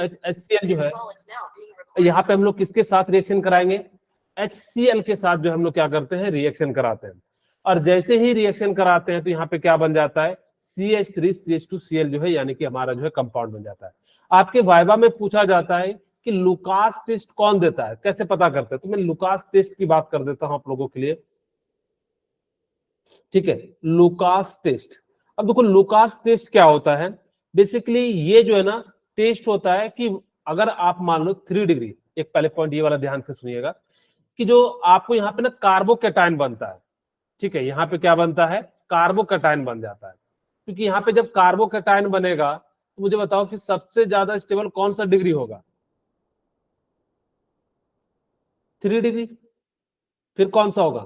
OH HCl जो है, यहाँ पे हम लोग किसके साथ रिएक्शन कराएंगे, HCl के साथ जो हम लोग क्या करते हैं, रिएक्शन कराते हैं। और जैसे ही रिएक्शन कराते हैं तो यहाँ पे क्या बन जाता है, CH3CH2Cl जो है, यानी कि हमारा जो है कंपाउंड बन जाता है। आपके वाइवा में पूछा जाता है कि लुकास टेस्ट कौन देता है, कैसे पता करते हैं, तो मैं लुकास टेस्ट की बात कर देता हूं आप लोगों के लिए। ठीक है, लुकास टेस्ट। अब देखो लुकास टेस्ट क्या होता है, बेसिकली ये जो है ना टेस्ट होता है कि अगर आप मान लो 3 डिग्री, एक पहले पॉइंट ये वाला ध्यान से सुनिएगा कि जो आपको यहाँ पे ना कार्बोकैटायन बनता है, ठीक है, यहाँ पे क्या बनता है, कार्बोकैटायन बन जाता है। क्योंकि यहाँ पे जब कार्बोकैटायन बनेगा तो मुझे बताओ कि सबसे ज्यादा स्टेबल कौन सा डिग्री होगा, 3 डिग्री, फिर कौन सा होगा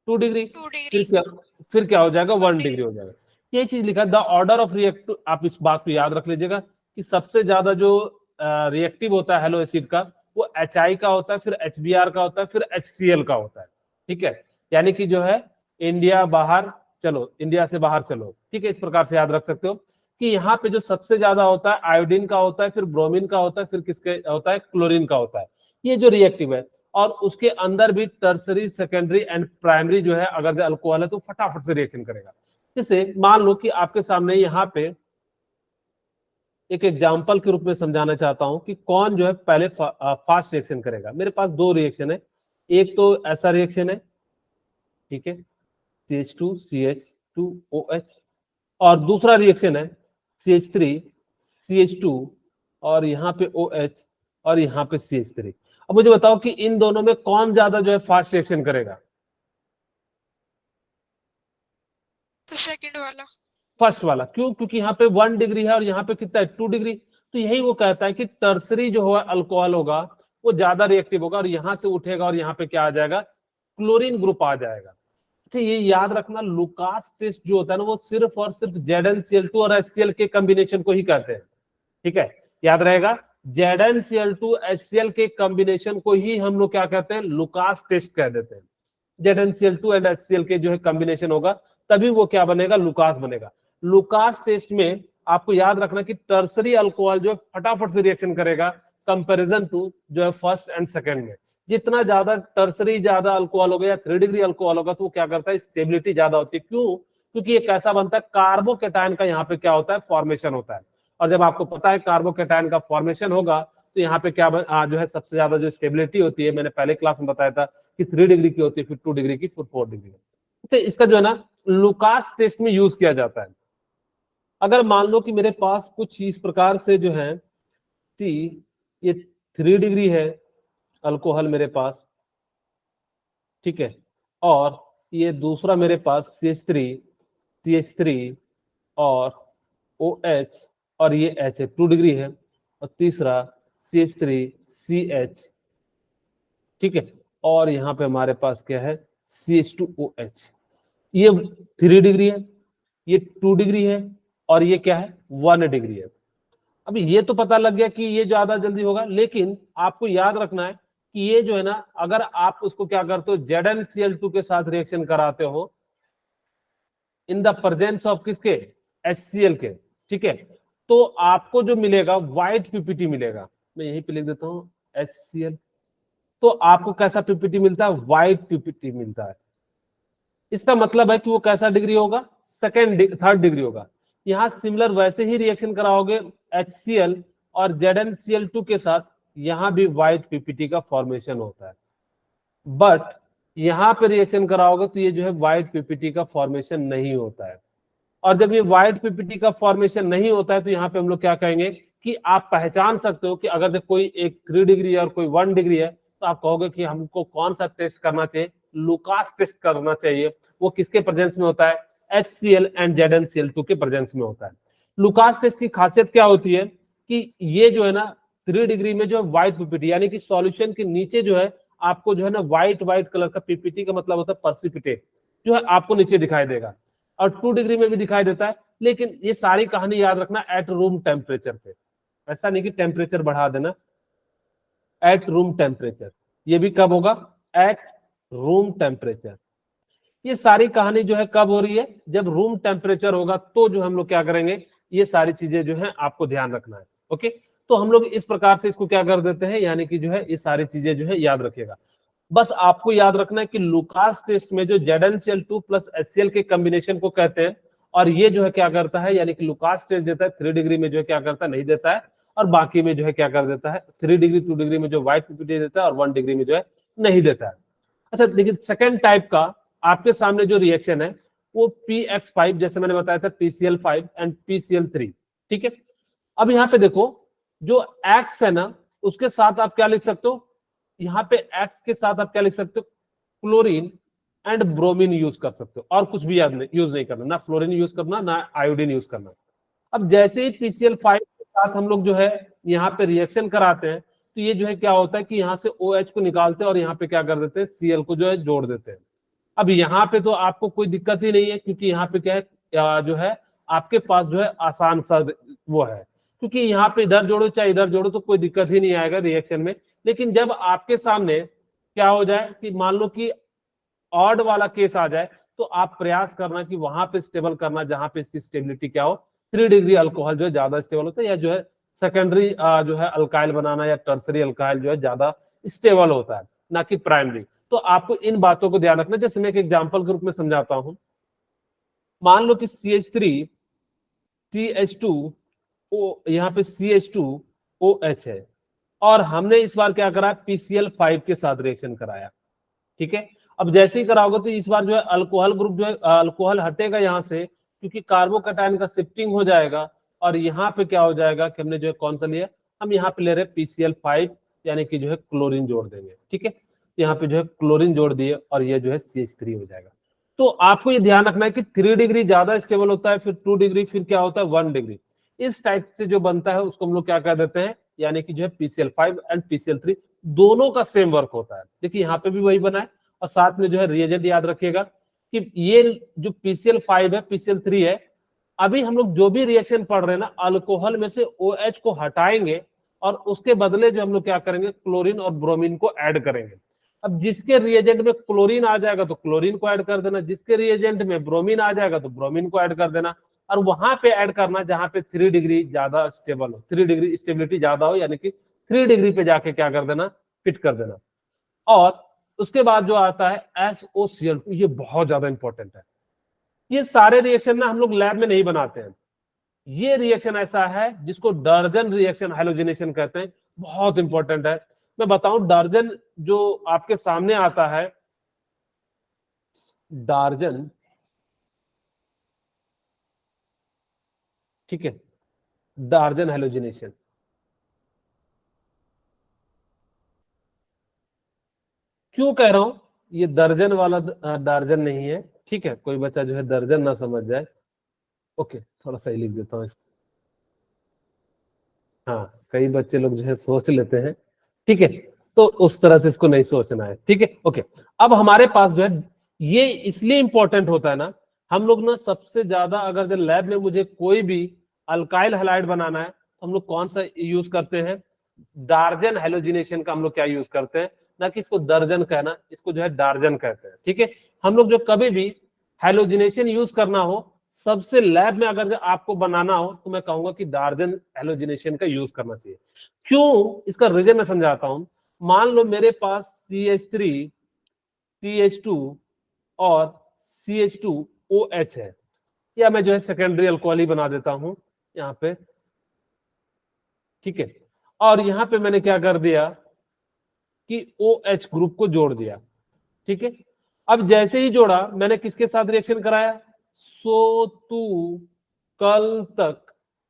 2 डिग्री, फिर क्या हो जाएगा 1 डिग्री हो जाएगा। यही चीज लिखा है द ऑर्डर ऑफ रिएक्टिव, आप इस बात को याद रख लीजिएगा कि सबसे ज्यादा जो रिएक्टिव होता है हेलो एसिड का वो HI का होता है, फिर HBr का होता है, फिर HCl का होता है। ठीक है, यानी कि जो है इंडिया बाहर चलो, इंडिया से बाहर चलो, ठीक है, इस प्रकार से याद रख सकते हो कि यहाँ पे जो सबसे ज्यादा होता है आयोडीन का होता है, फिर ब्रोमीन का होता है, फिर किसके होता है, क्लोरीन का होता है, ये जो रिएक्टिव है। और उसके अंदर भी टर्सरी, सेकेंडरी एंड प्राइमरी जो है, अगर अल्कोहल है तो फटाफट से रिएक्शन करेगा। जैसे मान लो कि आपके सामने यहाँ पे एक एग्जाम्पल के रूप में समझाना चाहता हूं कि कौन जो है पहले फास्ट रिएक्शन करेगा। मेरे पास 2 रिएक्शन है, एक तो ऐसा रिएक्शन है, ठीक है, CH2CH2OH, और दूसरा रिएक्शन है CH3CH2 और यहाँ पे OH और यहाँ पे CH3। अब मुझे बताओ कि इन दोनों में कौन ज्यादा जो है फास्ट रिएक्शन करेगा, सेकंड वाला, फर्स्ट वाला। क्यों, क्योंकि यहाँ पे 1 डिग्री है और यहाँ पे कितना है 2 डिग्री। तो यही वो कहता है कि टर्सरी जो है अल्कोहल होगा वो ज्यादा रिएक्टिव होगा और यहाँ से उठेगा और यहाँ पे क्या आ जाएगा, क्लोरीन ग्रुप आ जाएगा। अच्छा ये याद रखना, लुकास टेस्ट जो होता है ना वो सिर्फ और सिर्फ ZnCl2 और HCl के कॉम्बिनेशन को ही कहते हैं। ठीक है, याद रहेगा, ZnCl2 HCl के कॉम्बिनेशन को ही हम लोग क्या कहते हैं, लुकास टेस्ट कह देते हैं। ZnCl2 एंड HCl के जो है कॉम्बिनेशन होगा तभी वो क्या बनेगा, लुकास बनेगा। लुकास टेस्ट में आपको याद रखना कि टर्सरी अल्कोहल जो फटाफट से रिएक्शन करेगा कंपैरिजन टू जो है फर्स्ट एंड सेकंड में। जितना ज्यादा टर्सरी ज्यादा अल्कोहल होगा या 3 डिग्री अल्कोहल होगा तो वो क्या करता है, स्टेबिलिटी ज्यादा होती है। क्यों, क्योंकि ये कैसा बनता है, कार्बोकैटायन का यहाँ पे क्या होता है, फॉर्मेशन होता है। और जब आपको पता है कार्बोकैटायन का फॉर्मेशन होगा तो यहाँ पे क्या जो है सबसे ज्यादा जो स्टेबिलिटी होती है, मैंने पहले क्लास में बताया था कि 3 डिग्री की होती है, फिर 2 डिग्री की, फिर 4 डिग्री। तो इसका जो है ना लुकास टेस्ट में यूज किया जाता है। अगर मान लो कि मेरे पास कुछ इस प्रकार से जो है ये 3 डिग्री है अल्कोहल मेरे पास, ठीक है, और ये दूसरा मेरे पास CH3 और OH और ये H है 2 डिग्री है, और तीसरा CH3CH, ठीक है, और यहाँ पे हमारे पास क्या है CH2OH। ये 3 डिग्री है, ये 2 डिग्री है, और ये क्या है 1 डिग्री है। अभी ये तो पता लग गया कि ये ज्यादा जल्दी होगा, लेकिन आपको याद रखना है कि ये जो है ना अगर आप उसको क्या करते हो, ZnCl2 के साथ रिएक्शन कराते हो इन द प्रेजेंस ऑफ किसके, HCl के, ठीक है, तो आपको जो मिलेगा व्हाइट पीपीटी मिलेगा। मैं यहीं पे लिख देता हूं HCl, तो आपको कैसा पीपीटी मिलता है, व्हाइट पीपीटी मिलता है। इसका मतलब है कि वो कैसा डिग्री होगा, थर्ड डिग्री होगा। यहां सिमिलर वैसे ही रिएक्शन कराओगे HCl और ZnCl2 के साथ, यहां भी व्हाइट पीपीटी का फॉर्मेशन होता है, बट यहां पे रिएक्शन कराओगे तो ये जो है व्हाइट पीपीटी का फॉर्मेशन नहीं होता है। और जब ये व्हाइट पीपीटी का फॉर्मेशन नहीं होता है तो यहाँ पे हम लोग क्या कहेंगे कि आप पहचान सकते हो कि अगर कोई एक 3 डिग्री है और कोई 1 डिग्री है तो आप कहोगे कि हमको कौन सा टेस्ट करना चाहिए, लुकास टेस्ट करना चाहिए। वो किसके प्रेजेंस में होता है, HCl एंड ZnCl2 के प्रेजेंस में होता है। लुकास टेस्ट की खासियत क्या होती है कि ये जो है ना 3 डिग्री में जो है व्हाइट पीपीटी, यानी कि सॉल्यूशन के नीचे जो है आपको जो है ना व्हाइट कलर का पीपीटी का मतलब होता है पर्सिपिटेट, जो है आपको नीचे दिखाई देगा, और 2 डिग्री में भी दिखाई देता है। लेकिन ये सारी कहानी याद रखना एट रूम टेम्परेचर पे, ऐसा नहीं कि टेम्परेचर बढ़ा देना, एट रूम टेम्परेचर। ये भी कब होगा, एट रूम टेम्परेचर। ये सारी कहानी जो है कब हो रही है, जब रूम टेम्परेचर होगा तो जो हम लोग क्या करेंगे, ये सारी चीजें जो है आपको ध्यान रखना है। ओके, तो हम लोग इस प्रकार से इसको क्या कर देते हैं, यानी कि जो है ये सारी चीजें जो है याद रखिएगा। बस आपको याद रखना है कि लुकास टेस्ट में जो ZnCl2 प्लस HCl के कॉम्बिनेशन को कहते हैं, और ये जो है क्या करता है, यानी कि लुकास टेस्ट देता है 3 डिग्री में जो है क्या करता है, नहीं देता है, और बाकी में जो है क्या कर देता है 3 डिग्री 2 डिग्री में जो व्हाइट पीपीटी देता है और 1 डिग्री में जो है नहीं देता है। अच्छा देखिए, सेकेंड टाइप का आपके सामने जो रिएक्शन है वो PX5, जैसे मैंने बताया था PCl5 एंड PCl3, ठीक है। अब यहाँ पे देखो जो X है ना, उसके साथ आप क्या लिख सकते हो, यहाँ पे X के साथ आप क्या लिख सकते हो, क्लोरीन एंड ब्रोमीन यूज कर सकते हो, और कुछ भी यूज नहीं करना, ना फ्लोरीन यूज करना ना आयोडीन यूज करना। अब जैसे ही PCl5 के साथ हम लोग जो है यहाँ पे रिएक्शन कराते हैं, तो ये जो है क्या होता है कि यहाँ से OH को निकालते हैं और यहाँ पे क्या कर देते हैं, Cl को जो है जोड़ देते हैं। अब यहाँ पे तो आपको कोई दिक्कत ही नहीं है, क्योंकि यहाँ पे क्या है, जो है आपके पास जो है आसान सा वो है, क्योंकि यहाँ पे इधर जोड़ो चाहे इधर जोड़ो तो कोई दिक्कत ही नहीं आएगा रिएक्शन में। लेकिन जब आपके सामने क्या हो जाए कि मान लो कि ऑड वाला केस आ जाए, तो आप प्रयास करना कि वहां पे स्टेबल करना जहां पे इसकी स्टेबिलिटी क्या हो, 3 डिग्री अल्कोहल जो है ज्यादा स्टेबल होता है, या जो है सेकेंडरी जो है अल्काइल बनाना या टर्सरी अल्काइल जो है ज्यादा स्टेबल होता है, ना कि प्राइमरी। तो आपको इन बातों को ध्यान रखना। जैसे मैं एक एग्जांपल के रूप में समझाता हूं, मान लो कि CH3 CH2 यहाँ पे CH2OH है, और हमने इस बार क्या करा, PCl5 के साथ रिएक्शन कराया, ठीक है। अब जैसे ही कराओगे तो इस बार जो है अल्कोहल ग्रुप जो है अल्कोहल हटेगा यहाँ से, क्योंकि कार्बोकैटायन का शिफ्टिंग हो जाएगा, और यहाँ पे क्या हो जाएगा कि हमने जो है कौन सा लिया, हम यहाँ पे ले रहे PCl5, यानी कि जो है क्लोरीन जोड़ देंगे, ठीक है। यहाँ पे जो है क्लोरीन जोड़ दिए और ये जो है CH3 हो जाएगा। तो आपको ये ध्यान रखना है कि 3 डिग्री ज्यादा स्टेबल होता है, फिर 2 डिग्री, फिर क्या होता है 1 डिग्री। इस टाइप से जो बनता है उसको हम लोग क्या कर देते हैं, यानी कि जो है PCl5 एंड PCl3 दोनों का सेम वर्क होता है। देखिए यहाँ पे भी वही बना है, और साथ में जो है रिएजेंट याद रखिएगा कि ये जो PCl5 है PCl3 है, अभी हम लोग जो भी रिएक्शन पढ़ रहे हैं ना, अल्कोहल में से OH को हटाएंगे और उसके बदले जो हम लोग क्या करेंगे, क्लोरीन और ब्रोमीन को ऐड करेंगे। अब जिसके रिएजेंट में क्लोरीन आ जाएगा तो क्लोरीन को ऐड कर देना, जिसके रिएजेंट में ब्रोमीन आ जाएगा तो ब्रोमीन को ऐड कर देना, और वहां पे ऐड करना जहां पे 3 डिग्री ज्यादा स्टेबल हो, 3 डिग्री स्टेबिलिटी ज्यादा हो, यानी कि 3 डिग्री पे जाके क्या कर देना, फिट कर देना। और उसके बाद जो आता है SOCl2, ये बहुत ज्यादा इंपॉर्टेंट है। ये सारे रिएक्शन ना हम लोग लैब में नहीं बनाते हैं, ये रिएक्शन ऐसा है जिसको डार्जन रिएक्शन हैलोजिनेशन कहते हैं, बहुत इंपॉर्टेंट है। मैं बताऊं, डार्जन जो आपके सामने आता है, डार्जन, ठीक है, डार्जन हैलोजिनेशन, क्यों कह रहा हूं, ये दर्जन वाला डार्जन नहीं है, ठीक है, कोई बच्चा जो है दर्जन ना समझ जाए। ओके, थोड़ा सही लिख देता हूँ इसको। हाँ, कई बच्चे लोग जो है सोच लेते हैं, ठीक है, तो उस तरह से इसको नहीं सोचना है, ठीक है। ओके, अब हमारे पास जो है ये इसलिए इंपॉर्टेंट होता है ना, हम लोग ना सबसे ज्यादा अगर जो लैब में मुझे कोई भी अल्काइल हैलाइड बनाना है तो हम लोग कौन सा यूज करते हैं, डार्जन हैलोजिनेशन का हम लोग क्या यूज करते हैं, ना कि इसको दर्जन कहना, इसको जो है डार्जन कहते हैं, ठीक है। हम लोग जो कभी भी हैलोजिनेशन यूज करना हो, सबसे लैब में अगर आपको बनाना हो, तो मैं कहूंगा कि डार्जन हैलोजिनेशन का यूज करना चाहिए। क्यों, इसका रीजन मैं समझाता हूं। मान लो मेरे पास CH3 CH2 और CH2OH है, या मैं जो है सेकेंडरी अल्कोहल ही बना देता हूं यहाँ पे, ठीक है। और यहाँ पे मैंने क्या कर दिया कि OH ग्रुप को जोड़ दिया, ठीक है। अब जैसे ही जोड़ा, मैंने किसके साथ रिएक्शन कराया, सो तू कल तक,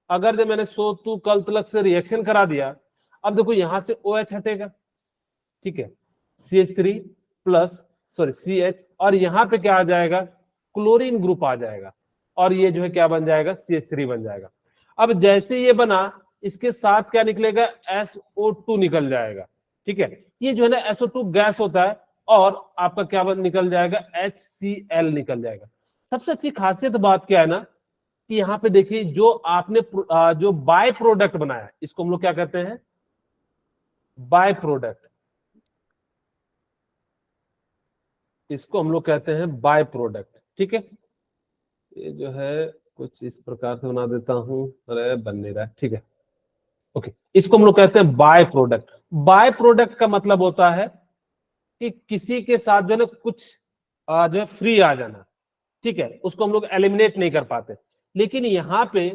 अगर जब मैंने सो तू कल तक से रिएक्शन करा दिया, अब देखो यहां से OH हटेगा, ठीक है, CH3 प्लस सॉरी CH, और यहां पे क्या आ जाएगा, क्लोरीन ग्रुप आ जाएगा, और ये जो है क्या बन जाएगा, CH3 बन जाएगा। अब जैसे ये बना, इसके साथ क्या निकलेगा, SO2 निकल जाएगा, ठीक है। ये जो है ना SO2 गैस होता है, और आपका क्या निकल जाएगा, HCl निकल जाएगा। सबसे अच्छी खासियत बात क्या है ना, कि यहाँ पे देखिए जो आपने जो बाय प्रोडक्ट बनाया, इसको हम लोग क्या कहते हैं, बाय प्रोडक्ट, इसको हम लोग कहते हैं बाय प्रोडक्ट, ठीक है। ये जो है कुछ इस प्रकार से बना देता हूं, अरे बन नहीं रहा है, ठीक है, ओके, इसको हम लोग कहते हैं बाय प्रोडक्ट। बाय प्रोडक्ट का मतलब होता है कि किसी के साथ जो है ना कुछ जो है फ्री आ जाना, ठीक है, उसको हम लोग एलिमिनेट नहीं कर पाते। लेकिन यहाँ पे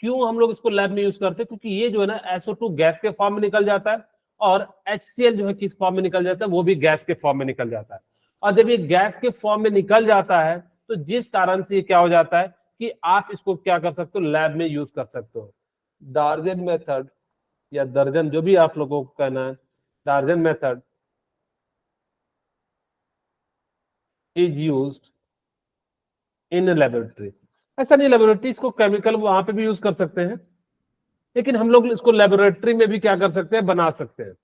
क्यों हम लोग इसको लैब में यूज करते हैं, क्योंकि ये जो है ना SO2 गैस के फॉर्म में निकल जाता है और HCl जो है किस फॉर्म में निकल जाता है, वो भी गैस के फॉर्म में निकल जाता है। और जब ये गैस के फॉर्म में निकल जाता है तो जिस कारण से ये क्या हो जाता है कि आप इसको क्या कर सकते हो, लैब में यूज कर सकते हो। डार्जन मेथड या दर्जन, जो भी आप लोगों को कहना है, डार्जन method is used in laboratory. ऐसा नहीं लेबोरेटरी, इसको केमिकल वहां पे भी यूज कर सकते हैं, लेकिन हम लोग इसको लेबोरेटरी में भी क्या कर सकते हैं, बना सकते हैं।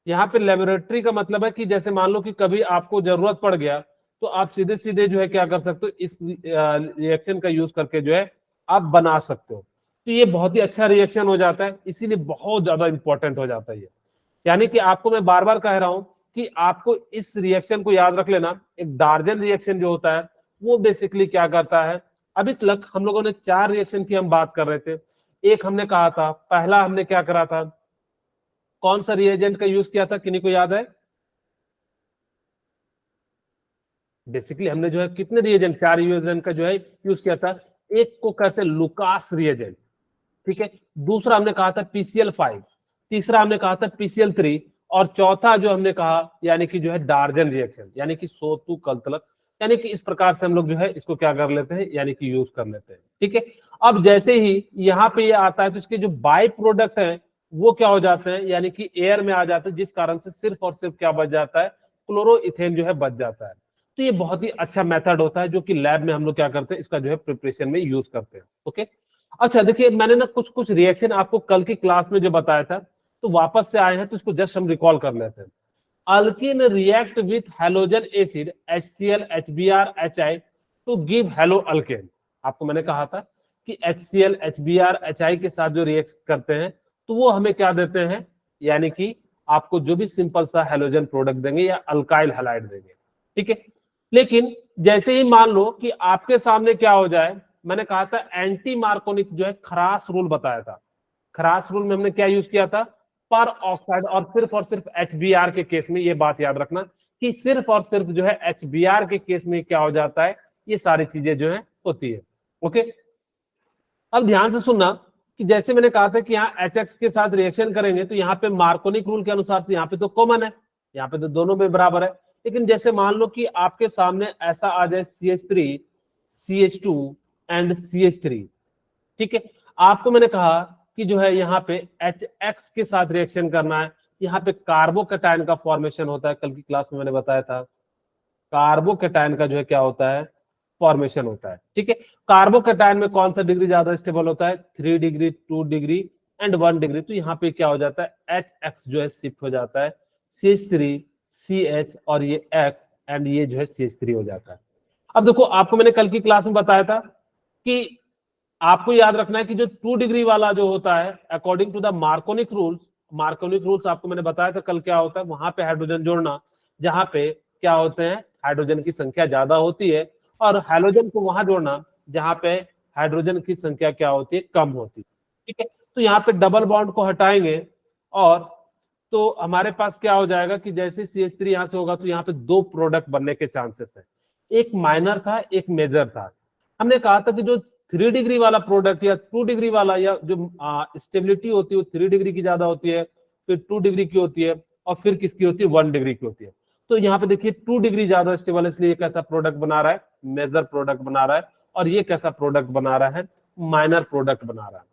यहाँ पे लेबोरेटरी का मतलब है कि जैसे मान लो कि कभी आपको जरूरत पड़ गया तो आप सीधे सीधे जो है क्या कर सकते हो, इस रिएक्शन का यूज करके जो है आप बना सकते हो। तो ये बहुत ही अच्छा रिएक्शन हो जाता है, इसीलिए बहुत ज्यादा इंपॉर्टेंट हो जाता है ये। यानी कि आपको मैं बार बार कह रहा हूं कि आपको इस रिएक्शन को याद रख लेना। एक डार्जन रिएक्शन जो होता है वो बेसिकली क्या करता है, अभी तक हम लोगों ने 4 रिएक्शन की हम बात कर रहे थे। एक हमने कहा था, पहला हमने क्या करा था, कौन सा रिएजेंट का यूज किया था, किन्हीं को याद है? बेसिकली हमने जो है कितने रिएजेंट, 4 रिएजेंट का जो है यूज किया था। एक को कहते हैं लुकास रिएजेंट, ठीक है। दूसरा हमने कहा था PCl5, तीसरा हमने कहा था PCl3, और चौथा जो हमने कहा यानी कि जो है डार्जन रिएक्शन, यानी कि सोतु कल्तलक। यानी कि इस प्रकार से हम लोग जो है इसको क्या कर लेते हैं, यानी कि यूज कर लेते हैं, ठीक है। अब जैसे ही यहाँ पे ये आता है तो इसके जो बाई प्रोडक्ट है वो क्या हो जाते हैं, यानी कि एयर में आ जाते हैं, जिस कारण से सिर्फ और सिर्फ क्या बच जाता है, क्लोरोइथेन जो है बच जाता है। तो ये बहुत ही अच्छा मेथड होता है जो कि लैब में हम लोग क्या करते हैं, इसका जो है प्रिपरेशन में यूज करते हैं। ओके, अच्छा देखिए, मैंने ना कुछ कुछ रिएक्शन आपको कल की क्लास में जो बताया था, तो वापस से आए हैं तो इसको जस्ट हम रिकॉल कर लेते हैं। Alkene react with halogen acid HCl HBr HI to give halo alkane. आपको मैंने कहा था कि HCl HBr HI के साथ जो रिएक्ट करते हैं तो वो हमें क्या देते हैं, यानी कि आपको जो भी सिंपल सा हैलोजन प्रोडक्ट देंगे या अल्काइल हैलाइड देंगे, ठीक है। लेकिन जैसे ही मान लो कि आपके सामने क्या हो जाए, मैंने कहा था एंटी मार्कोनिक जो है खरास रूल बताया था। खरास रूल में हमने क्या यूज किया था, पर ऑक्साइड, और सिर्फ HBr के केस में ये बात याद रखना कि सिर्फ और सिर्फ जो है HBr के केस में क्या हो जाता है, ये सारी चीजें जो है होती है। ओके, अब ध्यान से सुनना कि जैसे मैंने कहा था कि यहाँ HX के साथ रिएक्शन करेंगे तो यहाँ पे मार्कोनिक रूल के अनुसार से यहाँ पे तो कॉमन है, यहाँ पे तो दोनों में बराबर है। लेकिन जैसे मान लो कि आपके सामने ऐसा आ जाए CH3 CH2 एंड CH3, ठीक है। आपको मैंने कहा कि जो है यहाँ पे HX के साथ रिएक्शन करना है, यहाँ पे कार्बोकेटाइन का फॉर्मेशन होता है, कल की क्लास में मैंने बताया था कार्बोकेटाइन का जो है क्या होता है, फॉर्मेशन होता है, ठीक है। कार्बोकेटाइन में कौन सा डिग्री ज्यादा स्टेबल होता है, 3 डिग्री 2 डिग्री एंड 1 डिग्री। तो यहाँ पे क्या हो जाता है, HX जो है शिफ्ट हो जाता है CH3 CH और ये X एंड ये जो है CH3 हो जाता है। अब देखो, आपको मैंने कल की क्लास में बताया था कि आपको याद रखना है कि जो 2 डिग्री वाला जो होता है according to the Markovnikov rules आपको मैंने बताया था कल, क्या होता है वहां पे हाइड्रोजन जोड़ना जहां पे क्या होते हैं, हाइड्रोजन की संख्या ज्यादा होती है, और हाइड्रोजन को वहां जोड़ना जहां पे हाइड्रोजन की संख्या क्या होती है, कम होती है, ठीक है। तो यहाँ पे डबल बॉन्ड को हटाएंगे और तो हमारे पास क्या हो जाएगा कि जैसे CH3 यहां से होगा तो यहाँ पे 2 प्रोडक्ट बनने के चांसेस है। एक माइनर था, एक मेजर था। हमने कहा था कि जो 3 डिग्री वाला प्रोडक्ट या 2 डिग्री वाला, या जो स्टेबिलिटी होती है वो 3 डिग्री की ज्यादा होती है, फिर 2 डिग्री की होती है, और फिर किसकी होती है, 1 डिग्री की होती है। तो यहाँ पे देखिए 2 डिग्री ज्यादा स्टेबल है, इसलिए ये कैसा प्रोडक्ट बना रहा है, मेजर प्रोडक्ट बना रहा है, और ये कैसा प्रोडक्ट बना रहा है, माइनर प्रोडक्ट बना रहा है।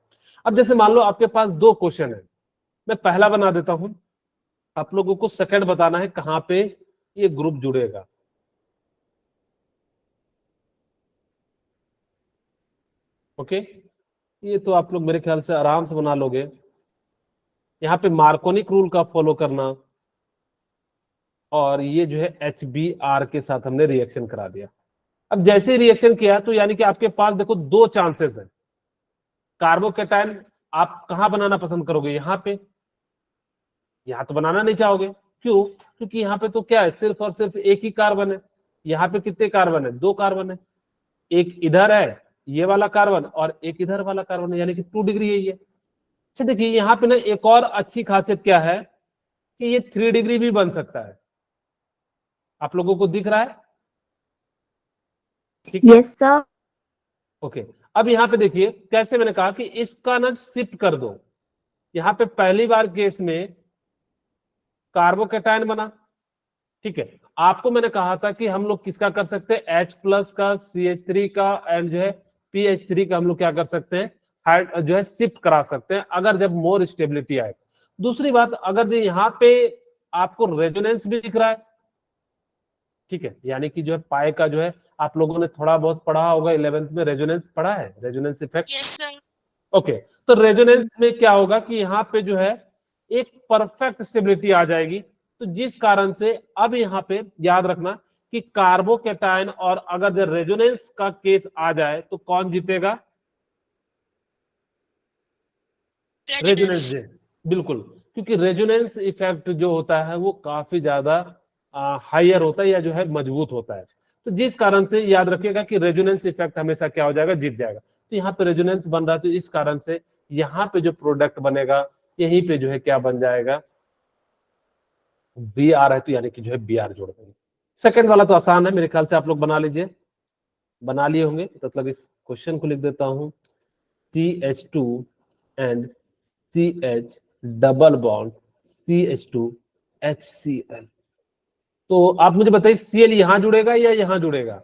अब जैसे मान लो आपके पास 2 क्वेश्चन है, मैं पहला बना देता हूं, आप लोगों को सेकंड बताना है कहां पे ये ग्रुप जुड़ेगा। ओके, ये तो आप लोग मेरे ख्याल से आराम से बना लोगे। यहाँ पे मार्कोनिक रूल का फॉलो करना, और ये जो है HBr के साथ हमने रिएक्शन करा दिया। अब जैसे रिएक्शन किया तो यानी कि आपके पास देखो 2 चांसेस है। कार्बोकेटाइन आप कहां बनाना पसंद करोगे, यहाँ पे, यहाँ तो बनाना नहीं चाहोगे, क्यों, क्योंकि यहाँ पे तो क्या है, सिर्फ और सिर्फ एक ही कार्बन है। यहाँ पे कितने कार्बन है, 2 कार्बन है, एक इधर है ये वाला कार्बन और एक इधर वाला कार्बन है, यानी कि 2 डिग्री है ये। अच्छा देखिए यहाँ पे ना एक और अच्छी खासियत क्या है कि ये 3 डिग्री भी बन सकता है। आप लोगों को दिख रहा है? ठीक है, यस सर। ओके। अब यहाँ पे देखिए कैसे मैंने कहा कि इसका ना शिफ्ट कर दो। यहाँ पे पहली बार केस में कार्बोकेटायन बना, ठीक है। आपको मैंने कहा था कि हम लोग किसका कर सकते हैं, H+ का, CH3 का एंड जो है PH3 का हम लोग क्या कर सकते हैं, जो है शिफ्ट करा सकते हैं अगर जब मोर स्टेबिलिटी आए। दूसरी बात, अगर यहाँ पे आपको रेजोनेंस भी दिख रहा है, ठीक है, यानी कि जो है पाए का जो है आप लोगों ने थोड़ा बहुत पढ़ा होगा 11th में, रेजोनेंस पढ़ा है, resonance effect. Yes sir. Okay, तो रेजोनेंस में क्या होगा कि यहाँ पे जो है एक परफेक्ट स्टेबिलिटी आ जाएगी। तो जिस कारण से अब यहाँ पे याद रखना कि कार्बोकेटायन और अगर जब रेजोनेंस का केस आ जाए तो कौन जीतेगा, रेजोनेंस जे, बिल्कुल, क्योंकि रेजोनेंस इफेक्ट जो होता है वो काफी ज्यादा हायर होता है या जो है मजबूत होता है। तो जिस कारण से याद रखिएगा कि रेजोनेंस इफेक्ट हमेशा क्या हो जाएगा, जीत जाएगा। तो यहाँ पे रेजोनेंस बन रहा है, तो इस कारण से यहाँ पे जो प्रोडक्ट बनेगा यहीं पे जो है क्या बन जाएगा, Br है, तो यानी कि जो है Br जोड़ देंगे। सेकंड वाला तो आसान है, मेरे ख्याल से आप लोग बना लीजिए, बना लिए होंगे। मतलब इस क्वेश्चन को लिख देता हूं, CH2 and CH double bond CH2 HCl। तो आप मुझे बताइए Cl यहां जुड़ेगा या यहां जुड़ेगा?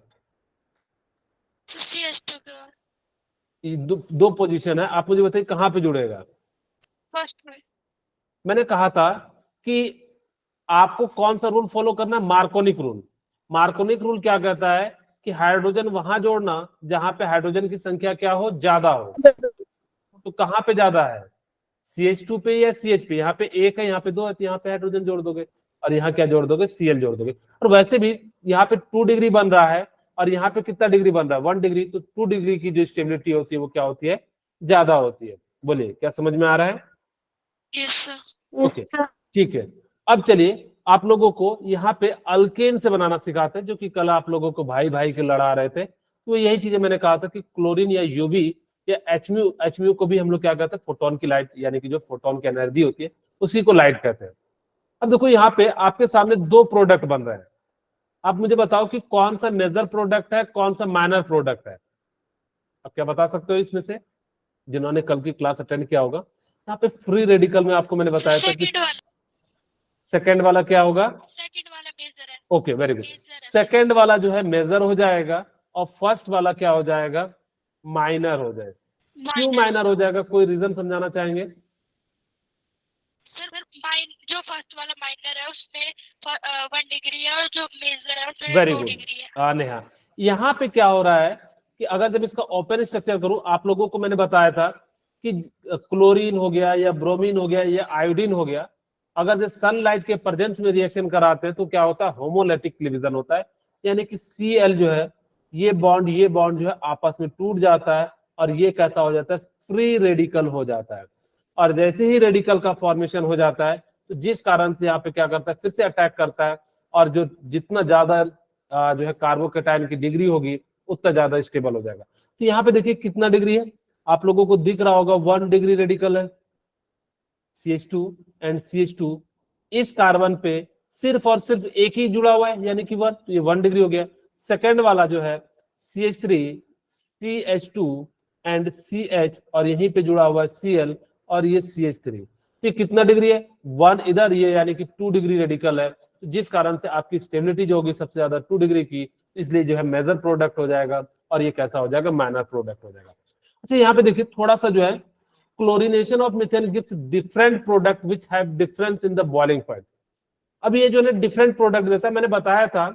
CH2 के बाद ये दो पोजीशन है, आप मुझे बताइए कहां पे जुड़ेगा। फर्स्ट में। मैंने कहा था कि आपको कौन सा रूल फॉलो करना है, मार्कोनिक रूल। मार्कोनिक रूल क्या कहता है कि हाइड्रोजन वहां जोड़ना जहां पे हाइड्रोजन की संख्या क्या हो, ज्यादा हो। तो कहां पे ज्यादा है, CH2 पे या CH पे? यहाँ पे 1 है, यहाँ पे 2 है, तो यहाँ पे हाइड्रोजन जोड़ दोगे और यहाँ क्या जोड़ दोगे, Cl जोड़ दोगे। और वैसे भी यहाँ पे 2 डिग्री बन रहा है और यहाँ पे कितना डिग्री बन रहा है, 1 डिग्री। तो 2 डिग्री की जो स्टेबिलिटी होती है वो क्या होती है, ज्यादा होती है। बोलिए क्या समझ में आ रहा है? Yes sir. ओके, ठीक है। अब चलिए आप लोगों को यहाँ पे अल्केन से बनाना सिखाते हैं, जो कि कल आप लोगों को भाई भाई के लड़ा रहे थे। तो यही चीजें मैंने कहा था कि क्लोरीन या यूबी या एचम्यू को भी हम लोग क्या कहते हैं, फोटोन की लाइट, यानी कि जो फोटोन की एनर्जी होती है उसी को लाइट कहते हैं। अब देखो यहाँ पे आपके सामने 2 प्रोडक्ट बन रहे हैं। आप मुझे बताओ कि कौन सा मेजर प्रोडक्ट है, कौन सा माइनर प्रोडक्ट है। अब क्या बता सकते हो इसमें से, जिन्होंने कल की क्लास अटेंड किया होगा? यहाँ पे फ्री रेडिकल में आपको मैंने बताया था कि सेकंड वाला क्या होगा, सेकंड वाला मेजर है। Okay very good. सेकंड वाला जो है मेजर हो जाएगा और फर्स्ट वाला क्या हो जाएगा, माइनर हो जाएगा। क्यों माइनर हो जाएगा, कोई रीजन समझाना चाहेंगे? सर जो फर्स्ट वाला माइनर है उसमें 1 डिग्री है और जो मेजर है उसमें वेरी 2 गुड डिग्री है। नेहा, यहाँ पे क्या हो रहा है कि अगर जब इसका ओपन स्ट्रक्चर करूं, आप लोगों को मैंने बताया था कि क्लोरीन हो गया या ब्रोमीन हो गया या आयोडीन हो गया, अगर जब सनलाइट के प्रेजेंस में रिएक्शन कराते हैं तो क्या होता है, होमोलैटिक डिवीजन होता है। यानी कि Cl जो है ये बॉन्ड जो है आपस में टूट जाता है और ये कैसा हो जाता है, फ्री रेडिकल हो जाता है। और जैसे ही रेडिकल का फॉर्मेशन हो जाता है तो जिस कारण से यहाँ पे क्या करता है, फिर से अटैक करता है और जो जितना ज्यादा जो है कार्बोकेटायन की डिग्री होगी उतना ज्यादा स्टेबल हो जाएगा। तो यहाँ पे देखिए कितना डिग्री है, आप लोगों को दिख रहा होगा 1 डिग्री रेडिकल है CH2 एंड CH2। इस कार्बन पे सिर्फ और सिर्फ एक ही जुड़ा हुआ है यानी कि 1, तो ये 1 डिग्री हो गया। सेकंड वाला जो है CH3 CH2 एंड CH और यहीं पे जुड़ा हुआ है Cl और ये CH3। तो कितना डिग्री है, 1 इधर, ये यानी कि 2 डिग्री रेडिकल है। जिस कारण से आपकी स्टेबिलिटी जो होगी सबसे ज्यादा 2 डिग्री की, इसलिए जो है मेजर प्रोडक्ट हो जाएगा और ये कैसा हो जाएगा, माइनर प्रोडक्ट हो जाएगा। अच्छा यहाँ पे देखिए थोड़ा सा जो है, chlorination of methane gives different product which have difference in the boiling point. अब ये जो है डिफरेंट प्रोडक्ट देता है, मैंने बताया था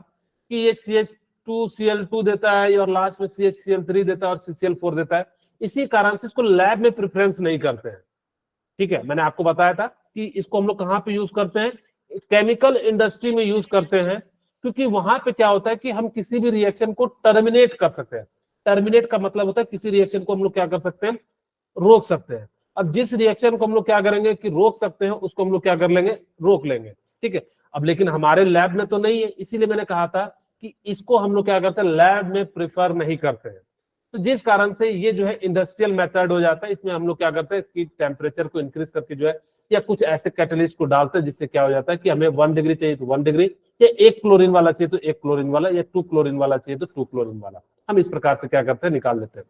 कि ये CH2Cl2 देता है और लास्ट में CHCl3 देता है और CCl4 देता है। इसी कारण से इसको लैब में प्रेफरेंस नहीं करते हैं, ठीक है। मैंने आपको बताया था कि इसको हम लोग कहां पे यूज करते हैं, केमिकल इंडस्ट्री में यूज करते हैं, क्योंकि वहां पे क्या होता है कि हम किसी भी रिएक्शन को टर्मिनेट कर सकते हैं। टर्मिनेट का मतलब होता है किसी रिएक्शन को हम लोग क्या कर सकते हैं, रोक सकते हैं। अब जिस रिएक्शन को हम लोग क्या करेंगे कि रोक सकते हैं, उसको हम लोग क्या कर लेंगे, रोक लेंगे, ठीक है। अब लेकिन हमारे लैब में तो नहीं है, इसीलिए मैंने कहा था कि इसको हम लोग क्या करते हैं, लैब में प्रिफर नहीं करते हैं। तो जिस कारण से ये जो है इंडस्ट्रियल मेथड हो जाता है। इसमें हम लोग क्या करते हैं कि टेम्परेचर को इंक्रीज करके जो है या कुछ ऐसे कैटलिस्ट को डालते हैं जिससे क्या हो जाता है कि हमें 1 डिग्री चाहिए तो 1 डिग्री, या 1 क्लोरीन वाला चाहिए तो 1 क्लोरीन वाला, या 2 क्लोरीन वाला चाहिए तो 2 क्लोरीन वाला, हम इस प्रकार से क्या करते हैं निकाल लेते हैं।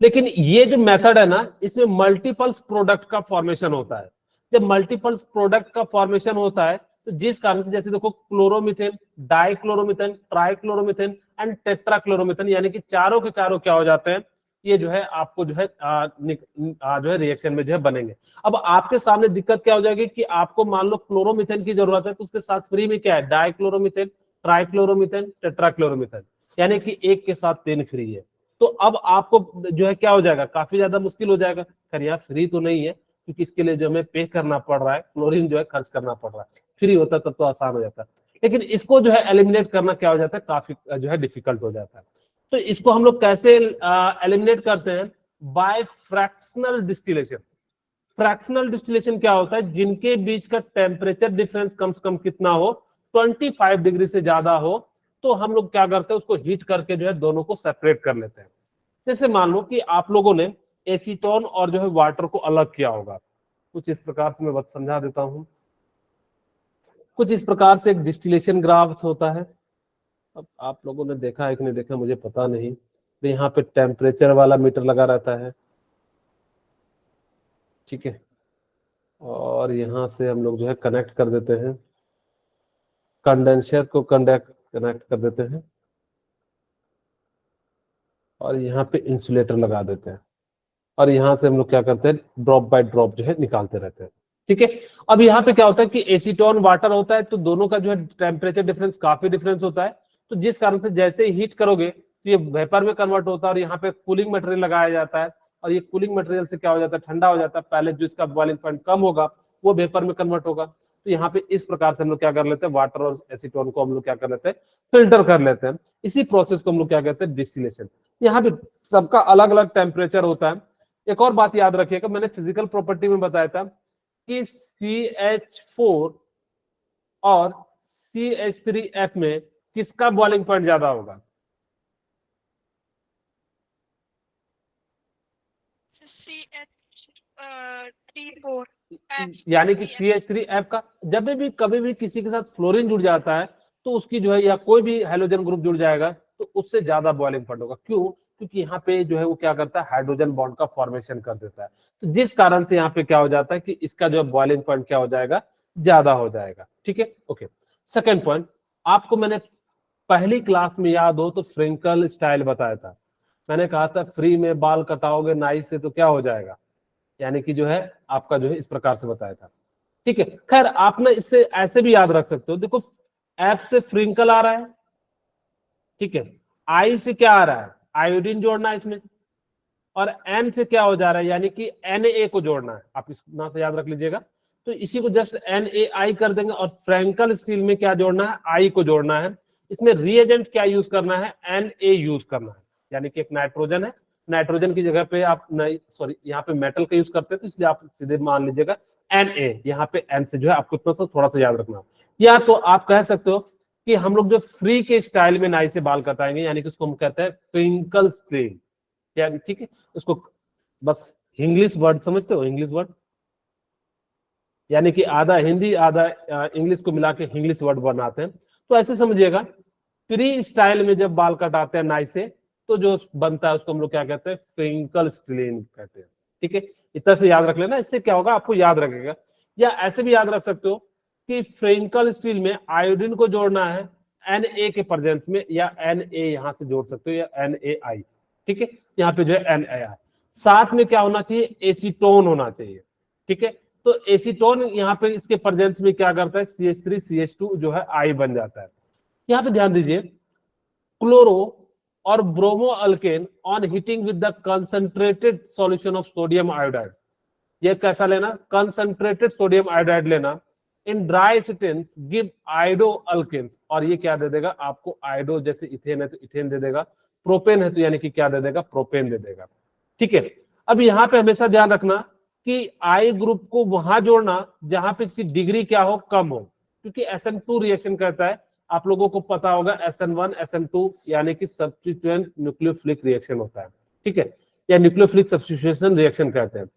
लेकिन ये जो मेथड है ना, इसमें मल्टीपल्स प्रोडक्ट का फॉर्मेशन होता है। जब मल्टीपल्स प्रोडक्ट का फॉर्मेशन होता है तो जिस कारण से जैसे देखो क्लोरोमीथेन, डाइक्लोरोमीथेन, ट्राइक्लोरोमीथेन एंड टेट्राक्लोरोमीथेन, यानी कि चारों के चारों क्या हो जाते हैं, ये जो है आपको जो है जो है रिएक्शन में जो है बनेंगे। अब आपके सामने दिक्कत क्या हो जाएगी कि आपको मान लो क्लोरोमीथेन की जरूरत है तो उसके साथ फ्री में क्या है, डाइक्लोरोमीथेन, ट्राइक्लोरोमीथेन, टेट्राक्लोरोमीथेन, यानी कि एक के साथ 3 फ्री है। तो अब आपको जो है क्या हो जाएगा, काफी ज्यादा मुश्किल हो जाएगा। खैर यहाँ फ्री तो नहीं है क्योंकि इसके लिए जो हमें पे करना पड़ रहा है, क्लोरीन जो है खर्च करना पड़ रहा है। फ्री होता तब तो आसान हो जाता है, लेकिन इसको जो है एलिमिनेट करना क्या हो जाता है, काफी जो है डिफिकल्ट हो जाता है। तो इसको हम लोग कैसे एलिमिनेट करते हैं, by fractional distillation. Fractional distillation क्या होता है, जिनके बीच का टेम्परेचर डिफरेंस कम से कम कितना हो, 25 डिग्री से ज्यादा हो, तो हम लोग क्या करते हैं उसको हीट करके जो है दोनों को सेपरेट कर लेते हैं। जैसे मान लो कि आप लोगों ने एसीटोन और जो है वाटर को अलग किया होगा, कुछ इस प्रकार से मैं बस समझा देता हूं। कुछ इस प्रकार से एक डिस्टिलेशन ग्राफ होता है। अब आप लोगों ने देखा है कि नहीं देखा मुझे पता नहीं, तो यहाँ पे टेम्परेचर वाला मीटर लगा रहता है, ठीक है, और यहाँ से हम लोग जो है कनेक्ट कर देते हैं, कंडेंसर को कनेक्ट कर देते हैं, और यहाँ पे इंसुलेटर लगा देते हैं, और यहाँ से हम लोग क्या करते हैं, ड्रॉप बाय ड्रॉप जो है निकालते रहते हैं, ठीक है। अब यहाँ पे क्या होता है कि एसीटोन वाटर होता है तो दोनों का जो है टेम्परेचर डिफरेंस काफी डिफरेंस होता है, तो जिस कारण से जैसे ही हीट करोगे तो ये वेपर में कन्वर्ट होता है, और यहाँ पे कूलिंग मटेरियल लगाया जाता है, और ये कूलिंग मटेरियल से क्या हो जाता है, ठंडा हो जाता है। पहले जो इसका बॉइलिंग पॉइंट कम होगा वो वेपर में कन्वर्ट होगा। तो यहाँ पे इस प्रकार से हम लोग क्या कर लेते हैं, वाटर और एसीटोन को हम लोग क्या कर लेते हैं, फिल्टर कर लेते हैं। इसी प्रोसेस को हम लोग क्या कहते हैं, डिस्टिलेशन। यहाँ पे सबका अलग अलग टेम्परेचर होता है। एक और बात याद रखिएगा, मैंने फिजिकल प्रॉपर्टी में बताया था कि CH4 और CH3F में किसका बॉइलिंग पॉइंट ज्यादा होगा, CH3 यानी कि CH3F का। जब भी कभी भी किसी के साथ फ्लोरीन जुड़ जाता है तो उसकी जो है या कोई भी हाइड्रोजन ग्रुप जुड़ जाएगा तो उससे ज्यादा बॉइलिंग पॉइंट होगा। क्यों, क्योंकि यहाँ पे जो है वो क्या करता है, हाइड्रोजन बॉन्ड का फॉर्मेशन कर देता है। तो जिस कारण से यहाँ पे क्या हो जाता है कि इसका जो बॉइलिंग पॉइंट क्या हो जाएगा, ज्यादा हो जाएगा, ठीक है। ओके, सेकेंड पॉइंट, आपको मैंने पहली क्लास में याद हो तो फ्रिंकल स्टाइल बताया था। मैंने कहा था फ्री में बाल कटाओगे नाई से तो क्या हो जाएगा, यानी कि जो है आपका जो है इस प्रकार से बताया था, ठीक है। खैर आप ना इससे ऐसे भी याद रख सकते हो, देखो एफ से फ्रिंकल आ रहा है, ठीक है, आई से क्या आ रहा है, आयोडीन जोड़ना है इसमें, और एन से क्या हो जा रहा है, यानी कि Na को जोड़ना है। आप इस नाम से याद रख लीजिएगा, तो इसी को जस्ट NaI कर देंगे, और फ्रैंकल स्टील में क्या जोड़ना है, आई को जोड़ना है। इसमें रिएजेंट क्या यूज करना है, Na यूज करना है, यानी कि एक नाइट्रोजन है, नाइट्रोजन की जगह पे आप सॉरी यहाँ पे मेटल का यूज करते हैं, तो इसलिए आप सीधे मान लीजिएगा Na, यहाँ पे N से जो है आपको इतना सा थोड़ा सा याद रखना। या तो आप कह सकते हो कि हम लोग जो फ्री के स्टाइल में नाई से बाल कटाएंगे, यानी कि उसको हम कहते हैं फ्रिंकल स्टील, यानी ठीक है, उसको बस इंग्लिश वर्ड समझते हो, इंग्लिश वर्ड यानी कि आधा हिंदी आधा इंग्लिश को मिला के इंग्लिश वर्ड बनाते हैं। तो ऐसे समझिएगा, फ्री स्टाइल में जब बाल कटाते हैं नाई से तो जो बनता है उसको हम लोग क्या कहते हैं, फ्रिंकल स्टीलिंग कहते हैं, ठीक है। इतना से याद रख लेना, इससे क्या होगा आपको याद रखेगा। या ऐसे भी याद रख सकते हो कि फ्रिंकल स्टील में आयोडीन को जोड़ना है Na के प्रेजेंस में, या Na यहां से जोड़ सकते हो, या NaI, ठीक है। यहाँ पे जो है NaI, साथ में क्या होना चाहिए, एसीटोन होना चाहिए, ठीक है। तो एसीटोन यहाँ पे इसके प्रेजेंस में क्या करता है, CH3 CH2 जो है I बन जाता है। यहाँ पे ध्यान दीजिए, क्लोरो और bromo alkane on heating with the concentrated solution of sodium iodide, ये कैसा लेना, कंसंट्रेटेड सोडियम आयोडाइड लेना, in dry acetones give iodo alkanes, और ये क्या दे देगा आपको, आयोडो जैसे इथेन है तो इथेन दे देगा, प्रोपेन है तो यानी कि क्या दे देगा, प्रोपेन दे देगा, ठीक है। अब यहाँ पे हमेशा ध्यान रखना कि आई ग्रुप को वहां जोड़ना जहां पे इसकी डिग्री क्या हो, कम हो, क्योंकि SN2 रिएक्शन कहता है आप लोगों को पता होगा SN1 SN2 यानी कि सब्स्टिट्यूएंट न्यूक्लियोफिलिक रिएक्शन होता है, ठीक है, या न्यूक्लियोफिलिक सब्स्टिट्यूशन रिएक्शन कहते हैं।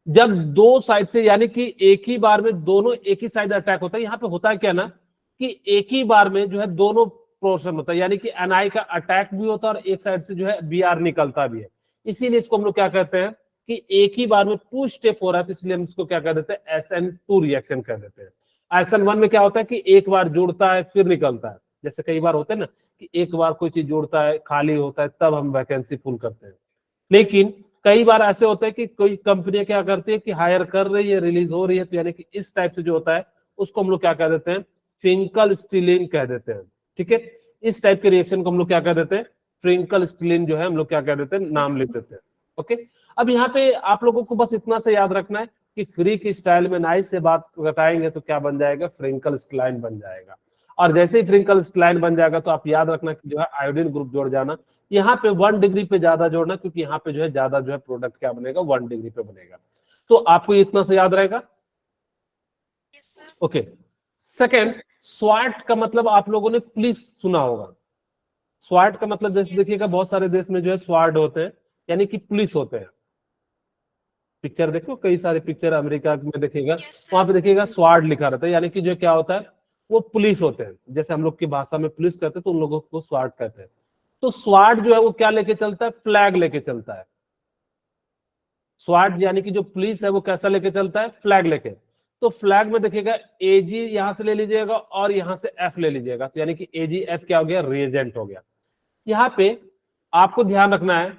जब दो साइड से यानी कि एक ही बार में दोनों एक ही साइड अटैक होता है, यहाँ पे होता है क्या ना कि एक ही बार में जो है दोनों पोर्शन होता है, यानी कि NI का अटैक भी होता है और एक साइड से जो है BR निकलता भी है। इसीलिए इसको हम लोग क्या कहते हैं कि एक ही बार में 2 स्टेप हो रहा है, तो इसलिए हम इसको क्या कह देते हैं SN2 रिएक्शन कह देते हैं। SN1 में क्या होता है कि एक बार जुड़ता है फिर निकलता है, जैसे कई बार होता है ना कि एक बार कोई चीज जुड़ता है खाली होता है तब हम वैकेंसी फुल करते हैं। लेकिन कई बार ऐसे होता है कि कोई कंपनी क्या करती है कि हायर कर रही है, रिलीज हो रही है, तो यानी कि इस टाइप से जो होता है उसको हम लोग क्या कह देते हैं फिंकल स्टिलिन कह देते हैं, ठीक है। इस टाइप के रिएक्शन को हम लोग क्या कह देते हैं फ्रिंकल स्टिलिन जो है हम लोग क्या कह देते हैं नाम लिख देते हैं, ओके। अब यहाँ पे आप लोगों को बस इतना से याद रखना है कि फ्री की स्टाइल में नाइस से बात बताएंगे तो क्या बन जाएगा फ्रिंकल स्टिलाइन बन जाएगा। और जैसे ही फ्रिंकल स्टिलाइन बन जाएगा तो आप याद रखना कि जो है आयोडीन ग्रुप जोड़ जाना, यहाँ पे 1 डिग्री पे ज्यादा जोड़ना, क्योंकि यहाँ पे जो है ज्यादा जो है प्रोडक्ट क्या बनेगा 1 डिग्री पे बनेगा। तो आपको इतना से याद रहेगा, ओके। सेकेंड, स्वाट का मतलब आप लोगों ने प्लीज सुना होगा। स्वाट का मतलब जैसे देखिएगा बहुत सारे देश में जो है स्वाड होते हैं यानी कि पुलिस होते हैं। पिक्चर देखो, कई सारे पिक्चर अमेरिका में देखिएगा, वहां पे देखिएगा स्वाड लिखा रहता है, यानी कि जो क्या होता है वो पुलिस होते हैं। जैसे हम लोग की भाषा में पुलिस कहते हैं तो उन लोगों को स्वाड कहते हैं। तो स्वाड जो है वो क्या लेके चलता है, फ्लैग लेके चलता है। स्वाड यानी कि जो पुलिस है वो कैसा लेके चलता है, फ्लैग लेके। तो फ्लैग में देखिएगा AG यहां से ले लीजिएगा और यहां से F ले लीजिएगा, तो यानी कि AgF क्या हो गया, रिएजेंट हो गया। यहाँ पे आपको ध्यान रखना है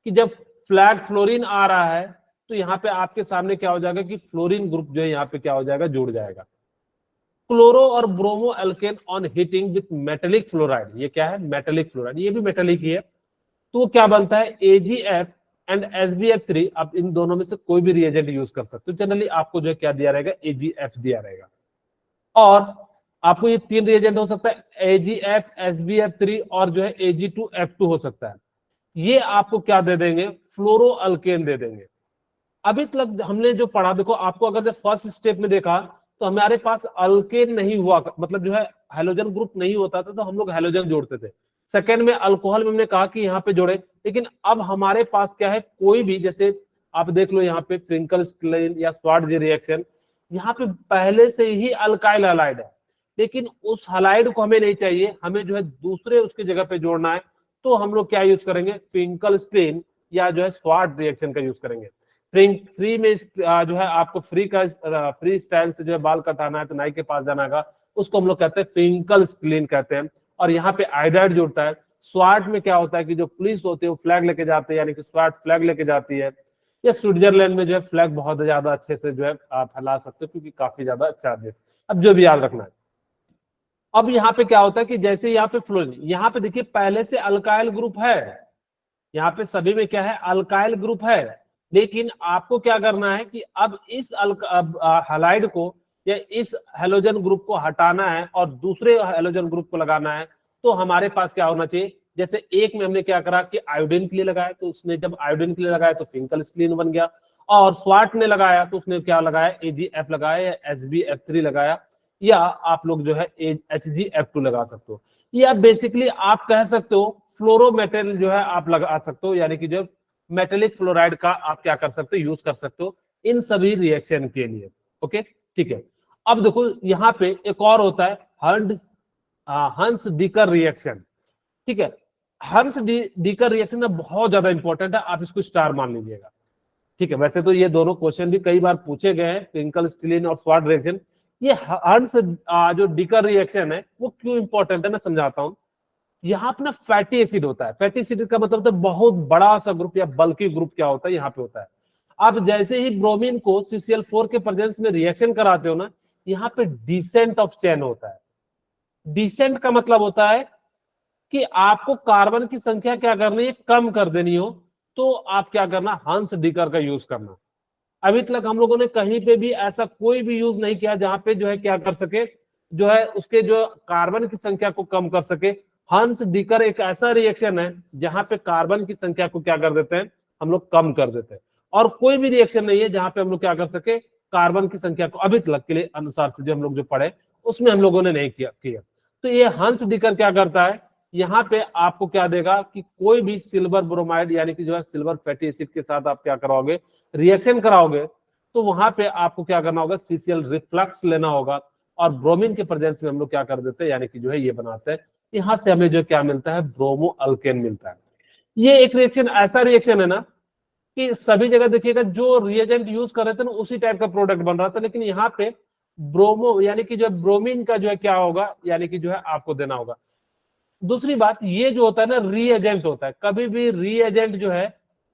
कि जब फ्लैग फ्लोरीन आ रहा है तो यहाँ पे आपके सामने क्या हो जाएगा कि फ्लोरीन ग्रुप जो है यहाँ पे क्या हो जाएगा, जुड़ जाएगा। क्लोरो और bromo alkane on heating with metallic fluoride, ये क्या है मेटेलिक फ्लोराइड, ये भी मेटेलिक ही है। तो क्या बनता है AgF एंड SbF3। आप इन दोनों में से कोई भी रिएजेंट यूज कर सकते हो। जनरली आपको जो है क्या दिया रहेगा, AgF दिया रहेगा। और आपको ये 3 रिएजेंट हो सकता है AgF, SbF3 और जो है Ag2F2 हो सकता है। ये आपको क्या दे देंगे, फ्लोरो अल्केन दे देंगे। अभी तक हमने जो पढ़ा, देखो आपको अगर फर्स्ट स्टेप में देखा तो हमारे पास अल्केन नहीं हुआ, मतलब जो है हेलोजन ग्रुप नहीं होता था तो हम लोग हेलोजन जोड़ते थे। सेकेंड में अल्कोहल में हमने कहा कि यहाँ पे जोड़े, लेकिन अब हमारे पास क्या है, कोई भी जैसे आप देख लो यहाँ पे फ्रिंकल स्टिलाइन या स्वाड रिएक्शन, यहाँ पे पहले से ही अल्काइल हैलाइड है, लेकिन उस हैलाइड को हमें नहीं चाहिए, हमें जो है दूसरे उसकी जगह पे जोड़ना है। तो हम लोग क्या यूज करेंगे, फ्रिंकल स्टिलाइन या जो है स्वाड रिएक्शन का यूज करेंगे। फ्री में जो है आपको फ्री स्टाइल से जो है बाल कटाना है तो नाई के पास जाना है, उसको हम लोग कहते हैं फ्रिंकल स्टिलाइन कहते हैं। और यहाँ पे आयोडाइड जुड़ता है। स्वाट में क्या होता है कि जो पुलिस होते हैं वो फ्लैग लेके जाते हैं, यानी कि स्वाट फ्लैग लेके जाती है। या स्विट्जरलैंड में जो है फ्लैग बहुत ज्यादा अच्छे से जो है आप फैला सकते हो क्योंकि काफी ज्यादा अच्छा देश। अब जो भी याद रखना है, अब यहाँ पे क्या होता है कि जैसे यहाँ पे फ्लोरीन, यहाँ पे देखिए पहले से अल्काइल ग्रुप है, यहाँ पे सभी में क्या है अल्काइल ग्रुप है, लेकिन आपको क्या करना है कि अब इस हैलाइड को या इस हेलोजन ग्रुप को हटाना है और दूसरे हेलोजन ग्रुप को लगाना है। तो हमारे पास क्या होना चाहिए, जैसे एक में हमने क्या करा कि आयोडीन के लिए लगाया, तो उसने जब आयोडीन के लिए लगाया तो फ्रिंकल स्टिलाइन बन गया। और स्वाट ने लगाया तो उसने क्या लगाया, AgF लगाया या SbF3 लगाया, या आप लोग जो है HgF2 लगा सकते हो। या बेसिकली आप कह सकते हो फ्लोरोमेटल जो है आप लगा सकते हो, यानी कि जो मेटेलिक फ्लोराइड का आप क्या कर सकते हो, यूज कर सकते हो इन सभी रिएक्शन के लिए, ओके ठीक है। अब देखो यहाँ पे एक और होता है हंस डीकर रिएक्शन, ठीक है। हंस डीकर रिएक्शन में बहुत ज्यादा इंपॉर्टेंट है, आप इसको स्टार मान लीजिएगा, ठीक है। वैसे तो ये दोनों क्वेश्चन भी कई बार पूछे गए हैं, फ्रिंकल स्टिलाइन और स्वाड रिएक्शन। ये हंस जो डीकर रिएक्शन है वो क्यों इंपॉर्टेंट है मैं समझाता हूं। यहाँ अपना फैटी एसिड होता है, फैटी एसिड का मतलब होता है बहुत बड़ा सा ग्रुप या बल्कि ग्रुप क्या होता है यहाँ पे होता है। आप जैसे ही ब्रोमीन को CCl4 के प्रेजेंस में रिएक्शन कराते हो ना, यहाँ पे डिसेंट ऑफ चेन होता है। डिसेंट का मतलब होता है कि आपको कार्बन की संख्या क्या करनी है, कम कर देनी हो, तो आप क्या करना, हंस डीकर का यूज करना। अभी तक हम लोगों ने कहीं पे भी ऐसा कोई भी यूज नहीं किया जहां पे जो है क्या कर सके, जो है उसके जो कार्बन की संख्या को कम कर सके। हंस डीकर एक ऐसा रिएक्शन है जहां पे कार्बन की संख्या को क्या कर देते हैं, हम लोग कम कर देते हैं। और कोई भी रिएक्शन नहीं है जहां पे हम लोग क्या कर सके, कार्बन की संख्या को, अभी तक के लिए अनुसार से जो हम लोग जो पढ़े उसमें हम लोगों ने नहीं किया। तो ये हंस डिकर क्या करता है, यहाँ पे आपको क्या देगा कि कोई भी सिल्वर ब्रोमाइड यानी कि जो है सिल्वर फैटी एसिड के साथ आप क्या कराओगे, रिएक्शन कराओगे, तो वहां पे आपको क्या करना होगा, सीसीएल रिफ्लक्स लेना होगा और ब्रोमीन के प्रेजेंस में हम लोग क्या कर देते हैं, यानी कि जो है ये बनाते हैं, यहाँ से हमें जो क्या मिलता है, ब्रोमो अल्केन मिलता है। ये एक रिएक्शन ऐसा रिएक्शन है ना कि सभी जगह देखिएगा जो रिएजेंट यूज कर रहे थे ना उसी टाइप का प्रोडक्ट बन रहा था, लेकिन यहाँ पे ब्रोमो यानी कि जो ब्रोमीन का जो है क्या होगा, यानी कि जो है आपको देना होगा। दूसरी बात, ये जो होता है ना रीएजेंट होता है, कभी भी रीएजेंट जो है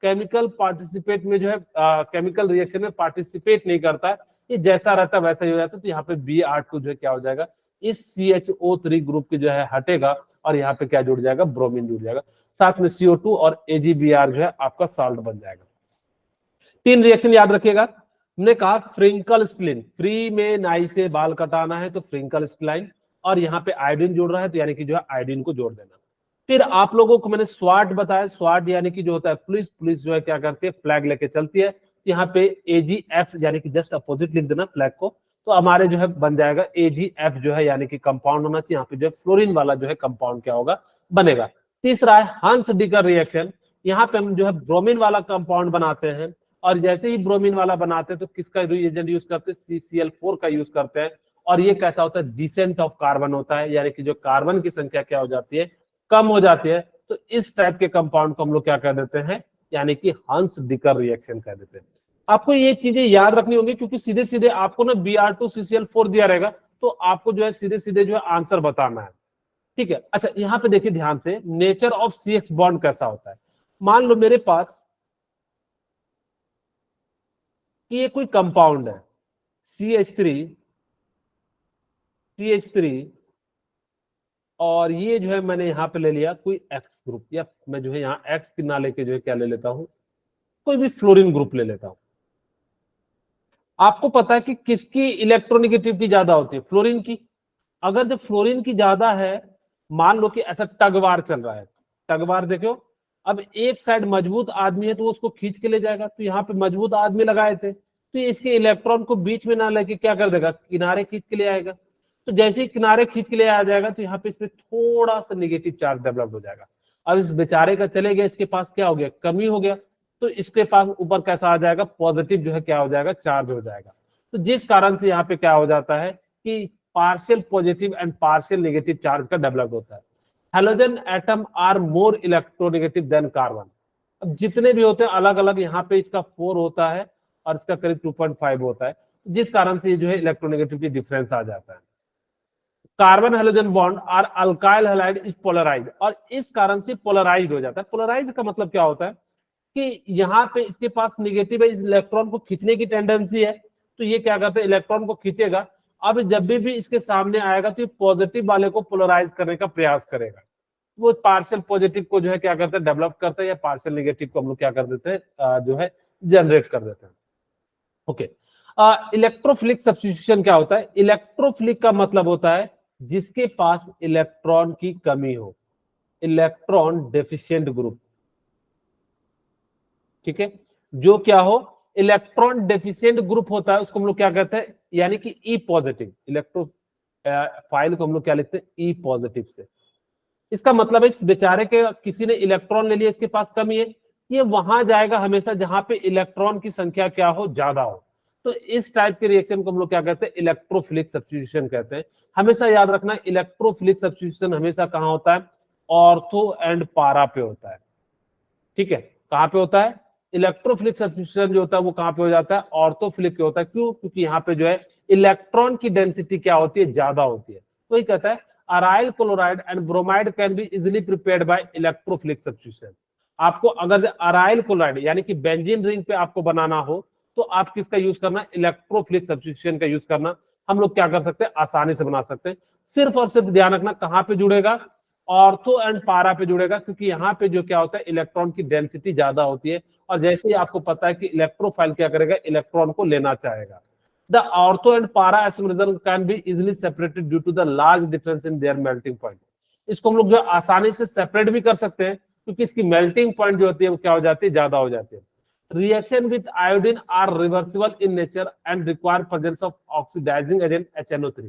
केमिकल पार्टिसिपेट में जो है केमिकल रिएक्शन में पार्टिसिपेट नहीं करता है, ये जैसा रहता है वैसा ही हो जाता है। तो यहाँ पे Br2 जो है क्या हो जाएगा, इस CHO3 ग्रुप की जो है हटेगा और यहाँ पे क्या जुड़ जाएगा, ब्रोमीन जुड़ जाएगा, साथ में CO2 और AgBr जो है आपका साल्ट बन जाएगा। 3 रिएक्शन याद रखिएगा। हमने कहा फ्रिंकल स्प्लिन, फ्री में नाई से बाल कटाना है तो फ्रिंकल स्प्लाइन, और यहाँ पे आयोडीन जुड़ रहा है तो यानी कि जो है आयोडीन को जोड़ देना। फिर आप लोगों को मैंने स्वाट बताया, स्वाट यानी कि जो होता है पुलिस, पुलिस जो है क्या करती है, फ्लैग लेके चलती है। यहाँ पे AgF यानी कि जस्ट अपोजिट लिख देना फ्लैग को, तो हमारे जो है बन जाएगा AgF जो है यानी कि कंपाउंड होना चाहिए, यहाँ पे जो है फ्लोरीन वाला जो है कंपाउंड क्या होगा, बनेगा। तीसरा है हंस डिकर रिएक्शन, यहाँ पे हम जो है ब्रोमीन वाला कंपाउंड बनाते हैं, और जैसे ही ब्रोमीन वाला बनाते हैं तो किसका रिएजेंट यूज करते हैं, CCl4 का यूज करते हैं, और ये कैसा होता है, डिसेंट ऑफ कार्बन होता है, यानी कि जो कार्बन की संख्या क्या हो जाती है, कम हो जाती है। तो इस टाइप के कंपाउंड को हम लोग क्या कह देते हैं, यानी कि हंस डिकर रिएक्शन कह देते हैं। आपको ये चीजें याद रखनी होंगी क्योंकि सीधे सीधे आपको ना Br2 CCl4 दिया रहेगा तो आपको जो है सीधे सीधे जो है आंसर बताना है, ठीक है। अच्छा यहाँ पे देखिए ध्यान से, नेचर ऑफ CX बॉन्ड कैसा होता है। मान लो मेरे पास कि ये कोई कंपाउंड है CH3 और ये जो है मैंने यहां पे ले लिया कोई X ग्रुप, या मैं जो है यहाँ X की ना लेके जो है क्या ले लेता हूं, कोई भी फ्लोरीन ग्रुप ले लेता हूं। आपको पता है कि किसकी इलेक्ट्रोनेगेटिविटी ज्यादा होती है, फ्लोरीन की। अगर जब फ्लोरीन की ज्यादा है, मान लो कि ऐसा टगवार चल रहा है, टगवार देखो, अब एक साइड मजबूत आदमी है तो उसको खींच के ले जाएगा, तो यहाँ पे मजबूत आदमी लगाए थे तो इसके इलेक्ट्रॉन को बीच में ना लेके क्या कर देगा, किनारे खींच के ले आएगा। तो जैसे ही किनारे खींच के ले आ जाएगा तो यहाँ पे इसमें थोड़ा सा नेगेटिव चार्ज डेवलप हो जाएगा। अब इस बेचारे का चले गया, इसके पास क्या हो गया, कमी हो गया, तो इसके पास ऊपर कैसा आ जाएगा, पॉजिटिव जो है क्या हो जाएगा, चार्ज हो जाएगा। तो जिस कारण से यहाँ पे क्या हो जाता है कि partial positive and partial negative charge का डेवलप होता है। Halogen atom are more electronegative than carbon. अब जितने भी होते हैं अलग अलग, यहाँ पे इसका 4 होता है और इसका करीब 2.5 होता है, जिस कारण से ये जो है इलेक्ट्रोनेगेटिविटी डिफरेंस आ जाता है। Carbon halogen bond are alkyl halide is polarised, और इस कारण से पोलराइज्ड हो जाता है। पोलराइज्ड का मतलब क्या होता है कि यहाँ पे इसके पास नेगेटिव है, इस इलेक्ट्रॉन को खींचने की टेंडेंसी है, तो ये क्या करता है, इलेक्ट्रॉन को खींचेगा। अब जब भी इसके सामने आएगा तो ये पॉजिटिव वाले को पोलराइज करने का प्रयास करेगा, वो पार्शियल पॉजिटिव को जो है क्या करता है, डेवलप करता है, या पार्शियल नेगेटिव को हम लोग क्या कर देते हैं, जो है जनरेट कर देते हैं। ओके, इलेक्ट्रोफिलिक सब्स्टिट्यूशन क्या होता है, इलेक्ट्रोफिलिक का मतलब होता है जिसके पास इलेक्ट्रॉन की कमी हो, इलेक्ट्रॉन डेफिशिएंट ग्रुप, ठीक है, जो क्या हो, इलेक्ट्रॉन डेफिशिएंट ग्रुप होता है उसको हम लोग क्या कहते हैं, यानी कि ई पॉजिटिव। इलेक्ट्रो फाइल को हम लोग क्या लिखते हैं, ई पॉजिटिव से। इसका मतलब है इस बेचारे के किसी ने इलेक्ट्रॉन ले लिया, इसके पास कमी है, ये वहां जाएगा हमेशा जहां पे इलेक्ट्रॉन की संख्या क्या हो, ज्यादा हो। तो इस टाइप के रिएक्शन को हम लोग क्या कहते हैं, इलेक्ट्रोफिलिक सब्स्टिट्यूशन कहते हैं। हमेशा याद रखना, इलेक्ट्रोफिलिक सब्स्टिट्यूशन हमेशा कहां होता है, ऑर्थो एंड पारा पे होता है, ठीक है। कहां पे होता है, इलेक्ट्रोफिलिक सब्स्टिट्यूशन जो होता है वो कहां पे हो जाता है, ऑर्थोफिलिक पे होता है। क्यों, क्योंकि यहाँ पे जो है इलेक्ट्रॉन की डेंसिटी क्या होती है, ज्यादा होती है। तो ये कहता है aryl chloride and bromide can be easily prepared by electrophilic substitution. आपको अगर अराइल क्लोराइड यानी कि बेंजीन रिंग पे आपको बनाना हो तो आप किसका यूज करना, इलेक्ट्रोफिलिक सब्स्टिट्यूशन का यूज करना। हम लोग क्या कर सकते हैं, आसानी से बना सकते हैं। सिर्फ और सिर्फ ध्यान रखना कहां पे जुड़ेगा, ऑर्थो एंड पारा पे जुड़ेगा, क्योंकि यहाँ पे जो क्या होता है, इलेक्ट्रॉन की डेंसिटी ज्यादा होती है, और जैसे ही आपको पता है कि इलेक्ट्रोफाइल क्या करेगा, इलेक्ट्रॉन को लेना चाहेगा। The ortho and para isomerism can be easily separated due to the large difference in their melting point. इसको हम लोग जो आसानी से सेपरेट भी कर सकते हैं क्योंकि इसकी मेल्टिंग पॉइंट जो होती है वो क्या हो जाती है, ज्यादा हो जाती है। Reaction with iodine are reversible in nature and require presence of oxidising agent HNO3।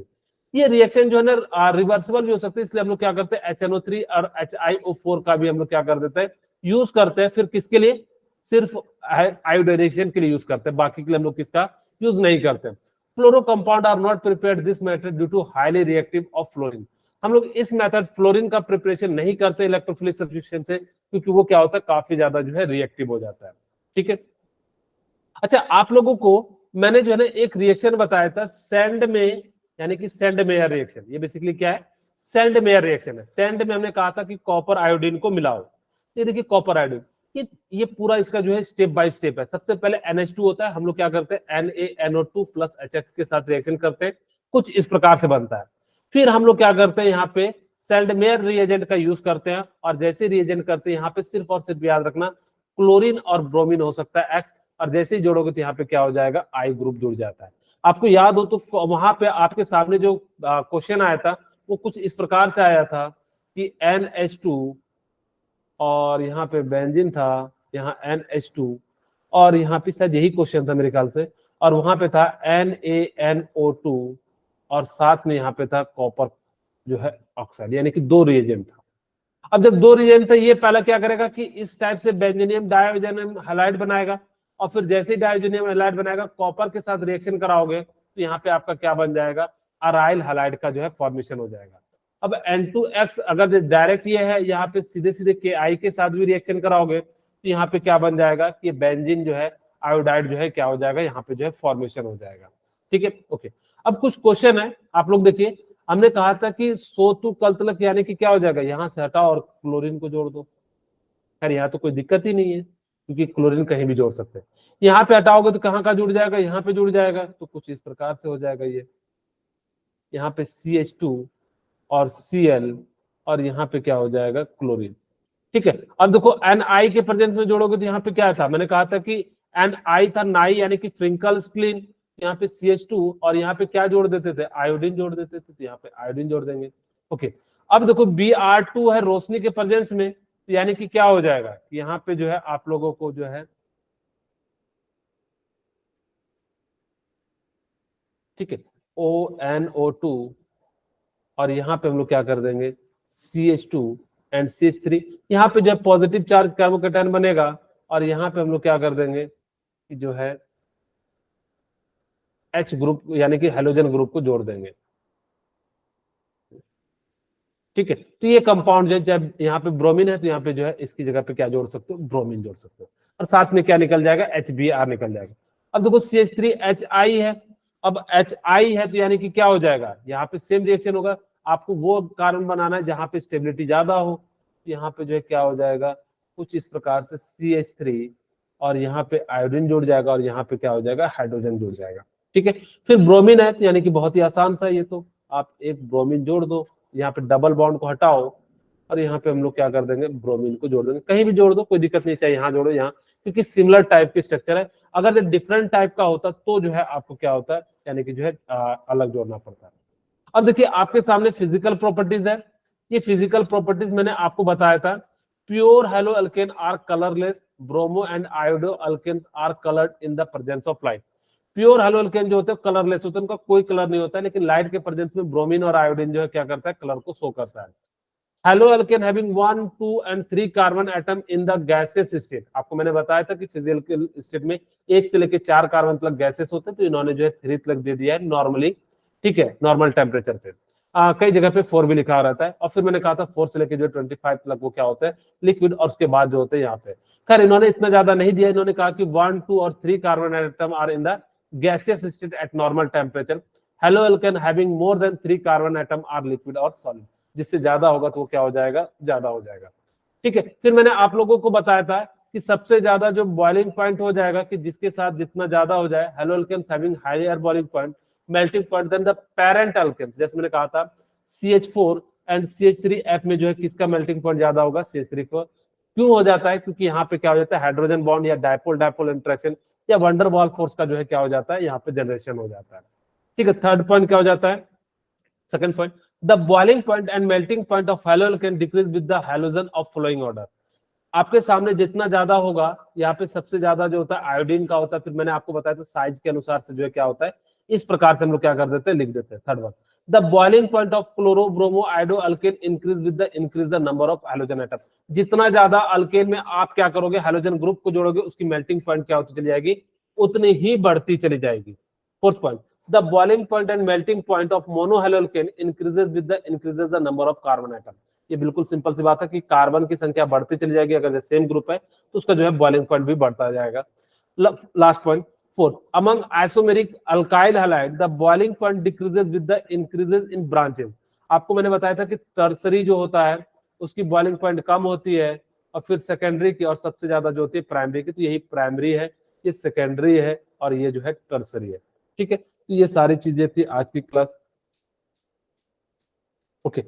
ये रिएक्शन जो है ना रिवर्सिबल भी हो सकती है, इसलिए हम लोग क्या करते हैं HNO3 और HiO4 का भी हम लोग क्या कर देते हैं यूज करते हैं। फिर किसके लिए? सिर्फ आयोडाइजेशन के लिए यूज करते हैं, बाकी के लिए हम लोग किसका यूज नहीं करते। Fluoro compound are not prepared this method due to highly reactive of fluorine. हम लोग इस मेथड फ्लोरीन का प्रिपरेशन नहीं करते इलेक्ट्रोफिलिक सब्स्टिट्यूशन से, क्योंकि वो क्या होता है काफी ज्यादा जो है रिएक्टिव हो जाता है। ठीक है। अच्छा, आप लोगों को मैंने जो है ना एक रिएक्शन बताया था सैंड में, यानी कि सैंड मेयर रिएक्शन। ये बेसिकली क्या है? सैंड मेयर रिएक्शन है। सैंड में हमने कहा था कि कॉपर आयोडीन को मिलाओ। ये देखिए कॉपर आयोडीन, ये पूरा इसका जो है स्टेप बाय स्टेप है। सबसे पहले NH2 होता है, हम लोग क्या करते हैं NaNO2 प्लस HX के साथ रिएक्शन करते हैं, कुछ इस प्रकार से बनता है। फिर हम लोग क्या करते हैं यहाँ पे सैंड मेयर रिएजेंट का यूज करते हैं, और जैसे रिएजेंट करते हैं यहाँ पे सिर्फ और सिर्फ याद रखना क्लोरीन और ब्रोमीन हो सकता है X, और जैसे ही जोड़ोगे तो यहाँ पे क्या हो जाएगा I ग्रुप जुड़ जाता है। आपको याद हो तो वहां पे आपके सामने जो क्वेश्चन आया था वो कुछ इस प्रकार से आया था कि NH2 और यहाँ पे बेंजीन था, यहाँ NH2 और यहाँ पे शायद यही क्वेश्चन था मेरे ख्याल से, और वहां पे था NaNO2 और साथ में यहाँ पे था कॉपर जो है ऑक्साइड, यानी कि 2 रिएजेंट था। अब जब 2 रिएजेंट था, ये पहला क्या करेगा कि इस टाइप से बेंजीनियम डायोजेनियम हैलाइड बनाएगा, और फिर जैसे ही डायोजेनियम हैलाइड बनाएगा कॉपर के साथ रिएक्शन कराओगे तो यहाँ पे आपका क्या बन जाएगा? अराइल हैलाइड का जो है फॉर्मेशन हो जाएगा। अब N2X अगर डायरेक्ट ये है, यहाँ पे सीधे सीधे Ki के साथ भी रिएक्शन कराओगे तो यहाँ पे क्या बन जाएगा कि बेंजीन जो है आयोडाइड जो है क्या हो जाएगा, यहाँ पे जो है फॉर्मेशन हो जाएगा। ठीक है, ओके। अब कुछ क्वेश्चन है, आप लोग देखिए। हमने कहा था कि सोतु कल्तलक यानी कि क्या हो जाएगा, यहाँ से हटाओ और क्लोरीन को जोड़ दो। खैर यहाँ तो कोई दिक्कत ही नहीं है, क्योंकि क्लोरीन कहीं भी जोड़ सकते हैं। यहाँ पे हटाओगे तो कहाँ का जुड़ जाएगा? यहाँ पे जुड़ जाएगा। तो कुछ इस प्रकार से हो जाएगा, ये यहाँ पे CH2 और Cl और यहाँ पे क्या हो जाएगा? क्लोरीन। ठीक है। अब देखो Ni के प्रेजेंस में जोड़ोगे तो यहाँ पे क्या था? मैंने कहा था कि Ni था नाई, यानी कि ट्विंकल स्प्लीन। यहाँ पे CH2 और यहाँ पे क्या जोड़ देते थे? आयोडीन जोड़ देते थे, तो यहाँ पे आयोडीन जोड़ देंगे। ओके। अब देखो Br2 है रोशनी के प्रेजेंस में, यानी कि क्या हो जाएगा? यहाँ पे जो है आप लोगों को जो है, ठीक है, ONO2 और यहाँ पे हम लोग क्या कर देंगे? CH2 and CH3। यहाँ पे जो है पॉजिटिव चार्ज कार्बोकेटायन बनेगा, और यहाँ पे हम लोग क्या कर देंगे कि जो है H ग्रुप यानी कि हेलोजन ग्रुप को जोड़ देंगे। ठीक है, तो ये कंपाउंड जो है, जब यहाँ पे ब्रोमीन है तो यहाँ पे जो है इसकी जगह पे क्या जोड़ सकते हो? ब्रोमीन जोड़ सकते हो, और साथ में क्या निकल जाएगा? HBr निकल जाएगा। अब देखो CH3HI है। अब HI है तो यानी कि क्या हो जाएगा? यहाँ पे सेम रिएक्शन होगा। आपको वो कार्बन बनाना है जहां पे स्टेबिलिटी ज्यादा हो। यहाँ पे जो है क्या हो जाएगा? कुछ इस प्रकार से CH3 और यहाँ पे आयोडीन जुड़ जाएगा, और यहाँ पे क्या हो जाएगा? हाइड्रोजन जुड़ जाएगा। ठीक है, फिर ब्रोमीन है तो यानी कि बहुत ही आसान सा ये तो, आप एक ब्रोमीन जोड़ दो, यहाँ पे डबल बॉन्ड को हटाओ, और यहाँ पे हम लोग क्या कर देंगे? ब्रोमीन को जोड़ देंगे। कहीं भी जोड़ दो, कोई दिक्कत नहीं, चाहे यहाँ जोड़ो यहाँ, क्योंकि सिमिलर टाइप की स्ट्रक्चर है। अगर डिफरेंट टाइप का होता तो जो है आपको क्या होता है, यानी कि जो है अलग जोड़ना पड़ता है। अब देखिए आपके सामने फिजिकल प्रॉपर्टीज है। ये फिजिकल प्रॉपर्टीज मैंने आपको बताया था। Pure halo alkane are colourless, bromo and iodo alkanes are coloured in the presence of light. Pure halo alkane जो होते हैं कलरलेस होते हैं, उनका कोई कलर नहीं होता है, लेकिन लाइट के प्रेजेंस में ब्रोमीन और आयोडीन जो है क्या करता है? कलर को शो करता है। Hello alkane having 1, 2 and 3 carbon atom in the gases state. आपको मैंने बताया था कि फिजिकल स्टेट में 1 से लेकर 4 कार्बन तक गैसेस होते हैं, तो इन्होंने जो है 3 तक दे दिया है नॉर्मली। ठीक है, नॉर्मल टेम्परेचर पे। कई जगह पे 4 भी लिखा रहता है, और फिर मैंने कहा था 4 से लेकर जो 25 तक वो क्या होता है? लिक्विड, और उसके बाद जो होते हैं यहाँ पे। खैर इन्होंने इतना ज्यादा नहीं दिया, इन्होंने कहा कि 1, 2 और 3 carbon atom are in the gaseous state at normal temperature. Halo alkane having more than 3 carbon atom are liquid or solid. जिससे ज्यादा होगा तो वो क्या हो जाएगा? ज्यादा हो जाएगा। ठीक है, फिर मैंने आप लोगों को बताया था कि सबसे ज्यादा जो बॉइलिंग पॉइंट हो जाएगा, कि जिसके साथ जितना ज्यादा हो जाए, halo alkanes having higher boiling point, melting point than the parent alkanes. जैसे मैंने कहा था CH4 एंड CH3F में जो है किसका मेल्टिंग पॉइंट ज्यादा होगा? CH3 को। क्यों हो जाता है? क्योंकि यहाँ पे क्या हो जाता है? हाइड्रोजन बॉन्ड या डायपोल डायपोल इंटरेक्शन या वंडरवॉल फोर्स का जो है क्या हो जाता है? यहाँ पे जनरेशन हो जाता है। ठीक है, थर्ड पॉइंट क्या हो जाता है? Second point, the boiling point and melting point of halo alkane decrease with the halogen of following order. आपके सामने जितना ज्यादा होगा, यहाँ पे सबसे ज्यादा जो होता है आयोडीन का होता है। फिर मैंने आपको बताया था साइज के अनुसार से जो है क्या होता है, इस प्रकार से हम लोग क्या कर देते हैं? लिख देते हैं। Third one, the boiling point of chloro bromo आइडो alkane increase with the increase the number of halogen atom. जितना ज्यादा अल्केन में आप क्या करोगे, हैलोजन ग्रुप को जोड़ोगे, उसकी मेल्टिंग पॉइंट क्या होती चली जाएगी, उतनी ही बढ़ती चली जाएगी। Fourth point, the boiling point and melting point of monohaloalkane increases with the increases the number of carbon atom. ये बिल्कुल सिंपल सी बात है कि कार्बन की संख्या बढ़ती चली जाएगी, अगर सेम ग्रुप है तो उसका जो है बॉइलिंग पॉइंट भी बढ़ता जाएगा। Last point fourth, among isomeric alkyl halide the boiling point decreases with the increases in branches. आपको मैंने बताया था कि टर्सरी जो होता है उसकी बॉइलिंग पॉइंट कम होती है, और फिर सेकेंडरी की, और सबसे ज्यादा जो होती है प्राइमरी की। तो यही प्राइमरी है, ये सेकेंडरी है, और ये जो है टर्सरी है। ठीक है, तो ये सारी चीजें थी आज की क्लास। ओके,